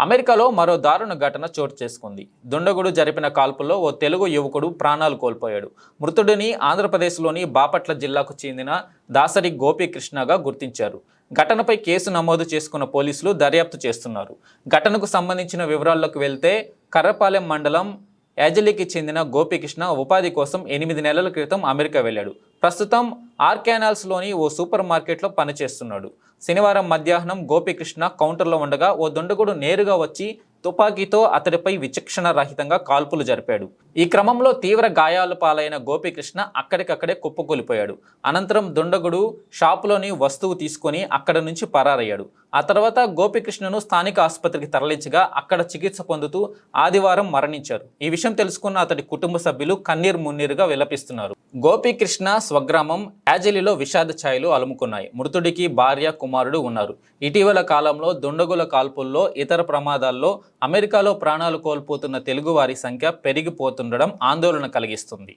అమెరికాలో మరో దారుణ ఘటన చోటు చేసుకుంది. దుండగుడు జరిపిన కాల్పుల్లో ఓ తెలుగు యువకుడు ప్రాణాలు కోల్పోయాడు. మృతుడిని ఆంధ్రప్రదేశ్లోని బాపట్ల జిల్లాకు చెందిన దాసరి గోపీకృష్ణగా గుర్తించారు. ఘటనపై కేసు నమోదు చేసుకున్న పోలీసులు దర్యాప్తు చేస్తున్నారు. ఘటనకు సంబంధించిన వివరాల్లోకి వెళ్తే కర్రపాలెం మండలం యాజలికి చెందిన గోపీకృష్ణ ఉపాధి కోసం 8 నెలల క్రితం అమెరికా వెళ్ళాడు. ప్రస్తుతం ఆర్కానాల్స్లోని ఓ సూపర్ మార్కెట్లో పనిచేస్తున్నాడు. శనివారం మధ్యాహ్నం గోపీకృష్ణ కౌంటర్లో ఉండగా ఓ దుండగుడు నేరుగా వచ్చి తుపాకీతో అతడిపై విచక్షణ రహితంగా కాల్పులు జరిపాడు. ఈ క్రమంలో తీవ్ర గాయాల పాలైన గోపీకృష్ణ అక్కడికక్కడే కుప్పకూలిపోయాడు. అనంతరం దుండగుడు షాపులోని వస్తువు తీసుకొని అక్కడ నుంచి పరారయ్యాడు. ఆ తర్వాత గోపీకృష్ణను స్థానిక ఆసుపత్రికి తరలించగా అక్కడ చికిత్స పొందుతూ ఆదివారం మరణించారు. ఈ విషయం తెలుసుకున్న అతడి కుటుంబ సభ్యులు కన్నీరు మున్నీరుగా విలపిస్తున్నారు. గోపీకృష్ణ స్వగ్రామం యాజలిలో విషాద ఛాయలు అలుముకున్నాయి. మృతుడికి భార్య, కుమారుడు ఉన్నారు. ఇటీవల కాలంలో దుండగుల కాల్పుల్లో, ఇతర ప్రమాదాల్లో అమెరికాలో ప్రాణాలు కోల్పోతున్న తెలుగువారి సంఖ్య పెరిగిపోతుండడం ఆందోళన కలిగిస్తుంది.